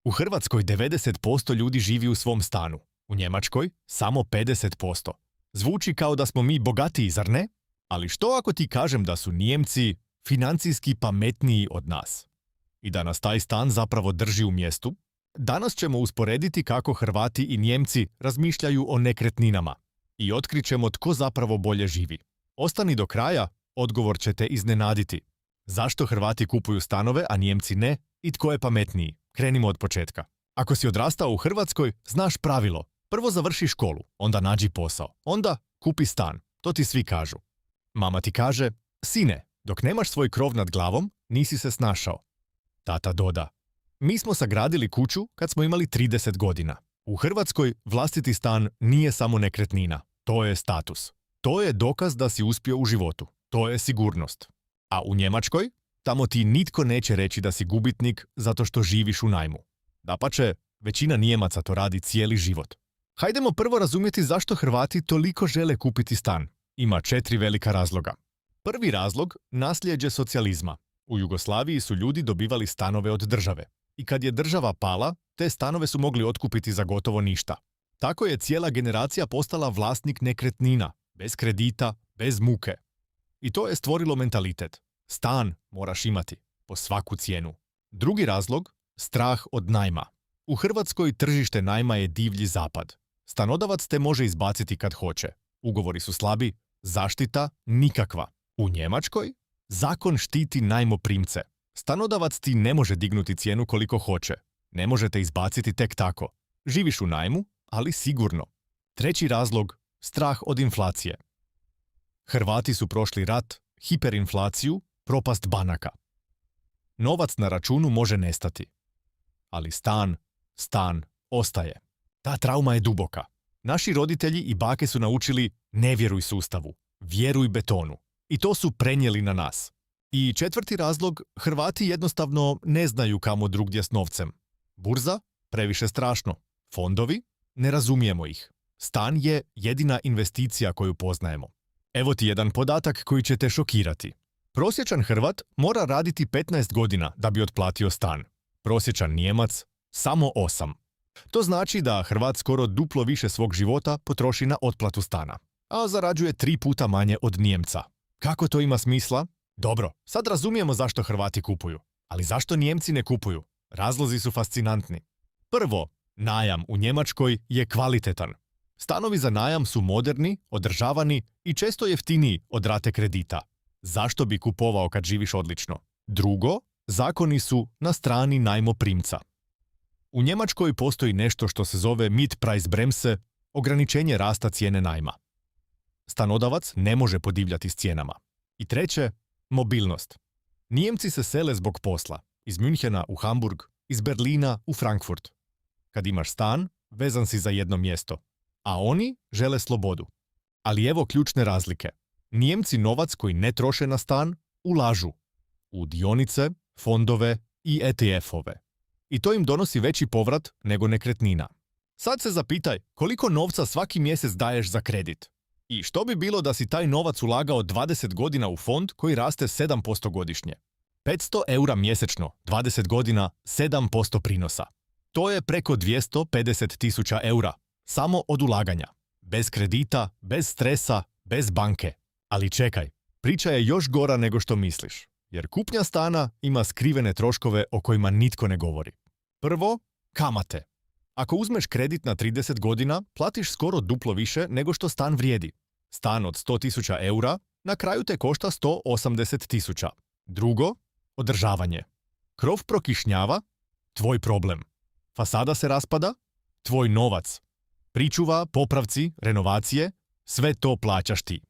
U Hrvatskoj 90% ljudi živi u svom stanu. U Njemačkoj samo 50%. Zvuči kao da smo mi bogatiji, zar ne? Ali što ako ti kažem da su Nijemci financijski pametniji od nas? I da nas taj stan zapravo drži u mjestu? Danas ćemo usporediti kako Hrvati i Nijemci razmišljaju o nekretninama i otkrićemo tko zapravo bolje živi. Ostani do kraja, odgovor će te iznenaditi. Zašto Hrvati kupuju stanove, a Nijemci ne? I tko je pametniji? Krenimo od početka. Ako si odrastao u Hrvatskoj, znaš pravilo. Prvo završi školu, onda nađi posao, onda kupi stan. To ti svi kažu. Mama ti kaže, sine, dok nemaš svoj krov nad glavom, nisi se snašao. Tata doda, mi smo sagradili kuću kad smo imali 30 godina. U Hrvatskoj vlastiti stan nije samo nekretnina, to je status. To je dokaz da si uspio u životu. To je sigurnost. A u Njemačkoj, tamo ti nitko neće reći da si gubitnik zato što živiš u najmu. Dapače, većina Nijemaca to radi cijeli život. Hajdemo prvo razumjeti zašto Hrvati toliko žele kupiti stan. Ima 4 velika razloga. Prvi razlog, nasljeđe socijalizma. U Jugoslaviji su ljudi dobivali stanove od države. I kad je država pala, te stanove su mogli otkupiti za gotovo ništa. Tako je cijela generacija postala vlasnik nekretnina, bez kredita, bez muke. I to je stvorilo mentalitet. Stan moraš imati, po svaku cijenu. Drugi razlog, strah od najma. U Hrvatskoj tržište najma je divlji zapad. Stanodavac te može izbaciti kad hoće. Ugovori su slabi, zaštita nikakva. U Njemačkoj zakon štiti najmoprimce. Stanodavac ti ne može dignuti cijenu koliko hoće. Ne može te izbaciti tek tako. Živiš u najmu, ali sigurno. Treći razlog, strah od inflacije. Hrvati su prošli rat, hiperinflaciju, propast banaka. Novac na računu može nestati. Ali stan ostaje. Ta trauma je duboka. Naši roditelji i bake su naučili ne vjeruj sustavu, vjeruj betonu. I to su prenijeli na nas. I četvrti razlog, Hrvati jednostavno ne znaju kamo drugdje s novcem. Burza? Previše strašno. Fondovi? Ne razumijemo ih. Stan je jedina investicija koju poznajemo. Evo ti jedan podatak koji će te šokirati. Prosječan Hrvat mora raditi 15 godina da bi otplatio stan. Prosječan Nijemac samo 8. To znači da Hrvat skoro duplo više svog života potroši na otplatu stana, a zarađuje 3 puta manje od Nijemca. Kako to ima smisla? Dobro, sad razumijemo zašto Hrvati kupuju. Ali zašto Nijemci ne kupuju? Razlozi su fascinantni. Prvo, najam u Njemačkoj je kvalitetan. Stanovi za najam su moderni, održavani i često jeftiniji od rate kredita. Zašto bi kupovao kad živiš odlično? Drugo, zakoni su na strani najmoprimca. U Njemačkoj postoji nešto što se zove Mietpreisbremse, ograničenje rasta cijene najma. Stanodavac ne može podivljati s cijenama. I treće, mobilnost. Nijemci se sele zbog posla. Iz Münchena u Hamburg, iz Berlina u Frankfurt. Kad imaš stan, vezan si za jedno mjesto. A oni žele slobodu. Ali evo ključne razlike. Nijemci novac koji ne troše na stan ulažu u dionice, fondove i ETF-ove. I to im donosi veći povrat nego nekretnina. Sad se zapitaj koliko novca svaki mjesec daješ za kredit. I što bi bilo da si taj novac ulagao 20 godina u fond koji raste 7% godišnje? 500 eura mjesečno, 20 godina, 7% prinosa. To je preko 250.000 eura. Samo od ulaganja. Bez kredita, bez stresa, bez banke. Ali čekaj, priča je još gora nego što misliš. Jer kupnja stana ima skrivene troškove o kojima nitko ne govori. Prvo, kamate. Ako uzmeš kredit na 30 godina, platiš skoro duplo više nego što stan vrijedi. Stan od 100.000 eura na kraju te košta 180.000. Drugo, održavanje. Krov prokišnjava? Tvoj problem. Fasada se raspada? Tvoj novac. Pričuva, popravci, renovacije, sve to plaćaš ti.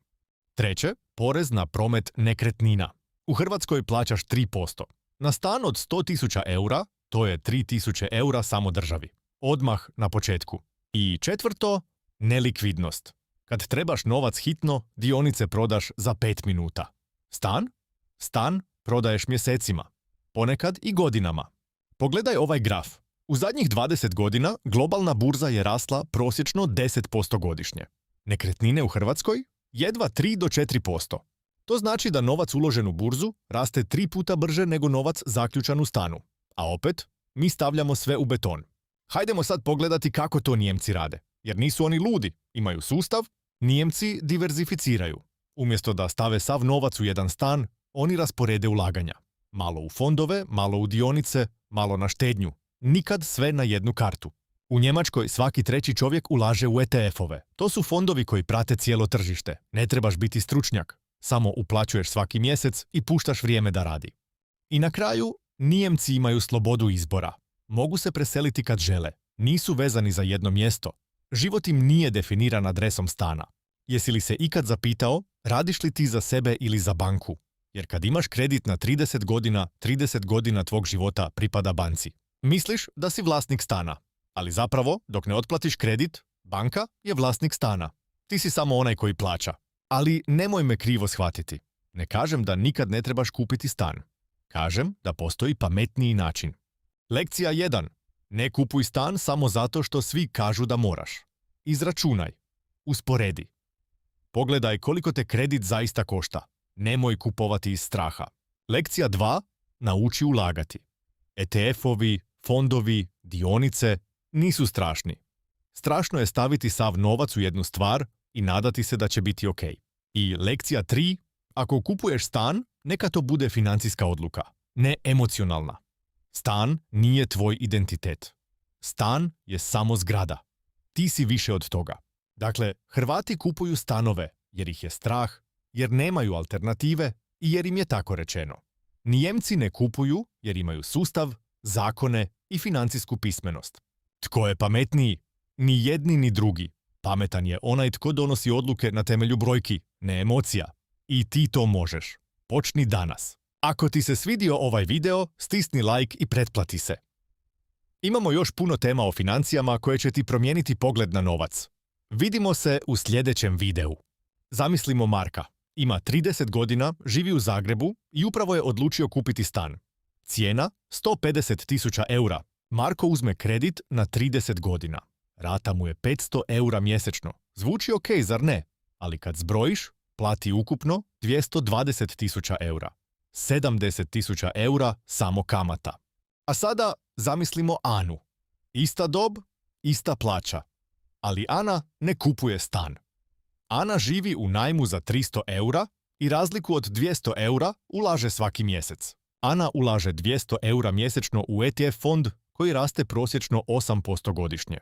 Treće, porez na promet nekretnina. U Hrvatskoj plaćaš 3%. Na stan od 100.000 eura, to je 3.000 eura samo državi. Odmah na početku. I četvrto, nelikvidnost. Kad trebaš novac hitno, dionice prodaš za 5 minuta. Stan? Stan prodaješ mjesecima. Ponekad i godinama. Pogledaj ovaj graf. U zadnjih 20 godina globalna burza je rasla prosječno 10% godišnje. Nekretnine u Hrvatskoj? Jedva 3 do 4%. To znači da novac uložen u burzu raste 3 puta brže nego novac zaključan u stanu. A opet, mi stavljamo sve u beton. Hajdemo sad pogledati kako to Nijemci rade. Jer nisu oni ludi, imaju sustav, Nijemci diverzificiraju. Umjesto da stave sav novac u jedan stan, oni rasporede ulaganja. Malo u fondove, malo u dionice, malo na štednju. Nikad sve na jednu kartu. U Njemačkoj svaki treći čovjek ulaže u ETF-ove. To su fondovi koji prate cijelo tržište. Ne trebaš biti stručnjak. Samo uplaćuješ svaki mjesec i puštaš vrijeme da radi. I na kraju, Nijemci imaju slobodu izbora. Mogu se preseliti kad žele. Nisu vezani za jedno mjesto. Život im nije definiran adresom stana. Jesi li se ikad zapitao, radiš li ti za sebe ili za banku? Jer kad imaš kredit na 30 godina tvog života pripada banci. Misliš da si vlasnik stana. Ali zapravo, dok ne otplatiš kredit, banka je vlasnik stana. Ti si samo onaj koji plaća. Ali nemoj me krivo shvatiti. Ne kažem da nikad ne trebaš kupiti stan. Kažem da postoji pametniji način. Lekcija 1. Ne kupuj stan samo zato što svi kažu da moraš. Izračunaj. Usporedi. Pogledaj koliko te kredit zaista košta. Nemoj kupovati iz straha. Lekcija 2. Nauči ulagati. ETF-ovi, fondovi, dionice nisu strašni. Strašno je staviti sav novac u jednu stvar i nadati se da će biti ok. I lekcija 3. Ako kupuješ stan, neka to bude financijska odluka, ne emocionalna. Stan nije tvoj identitet. Stan je samo zgrada. Ti si više od toga. Dakle, Hrvati kupuju stanove jer ih je strah, jer nemaju alternative i jer im je tako rečeno. Nijemci ne kupuju jer imaju sustav, zakone i financijsku pismenost. Tko je pametniji? Ni jedni ni drugi. Pametan je onaj tko donosi odluke na temelju brojki, ne emocija. I ti to možeš. Počni danas. Ako ti se svidio ovaj video, stisni like i pretplati se. Imamo još puno tema o financijama koje će ti promijeniti pogled na novac. Vidimo se u sljedećem videu. Zamislimo Marka. Ima 30 godina, živi u Zagrebu i upravo je odlučio kupiti stan. Cijena 150.000 eura. Marko uzme kredit na 30 godina. Rata mu je 500 eura mjesečno. Zvuči ok, zar ne? Ali kad zbrojiš, plati ukupno 220.000 eura. 70.000 eura samo kamata. A sada zamislimo Anu. Ista dob, ista plaća. Ali Ana ne kupuje stan. Ana živi u najmu za 300 eura i razliku od 200 eura ulaže svaki mjesec. Ana ulaže 200 eura mjesečno u ETF fond koji raste prosječno 8% godišnje.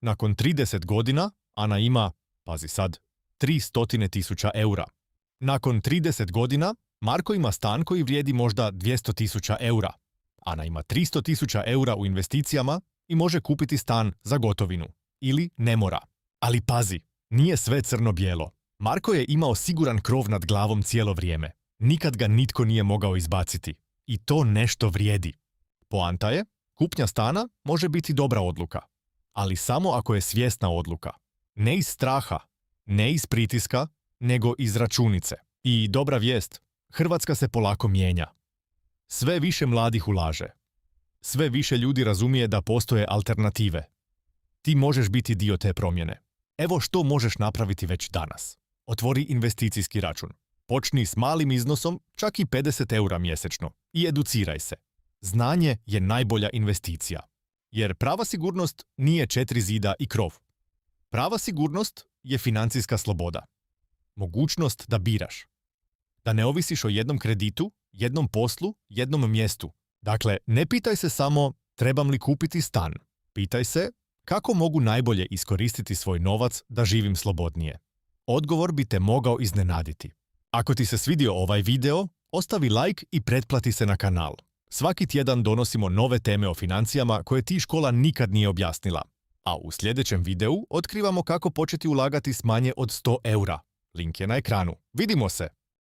Nakon 30 godina Ana ima, pazi sad, 300.000 eura. Nakon 30 godina Marko ima stan koji vrijedi možda 200.000 eura. Ana ima 300.000 eura u investicijama i može kupiti stan za gotovinu. Ili ne mora. Ali pazi, nije sve crno-bijelo. Marko je imao siguran krov nad glavom cijelo vrijeme. Nikad ga nitko nije mogao izbaciti. I to nešto vrijedi. Poanta je, kupnja stana može biti dobra odluka. Ali samo ako je svjesna odluka. Ne iz straha, ne iz pritiska, nego iz računice. I dobra vijest, Hrvatska se polako mijenja. Sve više mladih ulaže. Sve više ljudi razumije da postoje alternative. Ti možeš biti dio te promjene. Evo što možeš napraviti već danas. Otvori investicijski račun. Počni s malim iznosom, čak i 50 eura mjesečno. I educiraj se. Znanje je najbolja investicija. Jer prava sigurnost nije 4 zida i krov. Prava sigurnost je financijska sloboda. Mogućnost da biraš. Da ne ovisiš o jednom kreditu, jednom poslu, jednom mjestu. Dakle, ne pitaj se samo trebam li kupiti stan. Pitaj se kako mogu najbolje iskoristiti svoj novac da živim slobodnije. Odgovor bi te mogao iznenaditi. Ako ti se svidio ovaj video, ostavi like i pretplati se na kanal. Svaki tjedan donosimo nove teme o financijama koje ti škola nikad nije objasnila. A u sljedećem videu otkrivamo kako početi ulagati s manje od 100 eura. Link je na ekranu. Vidimo se!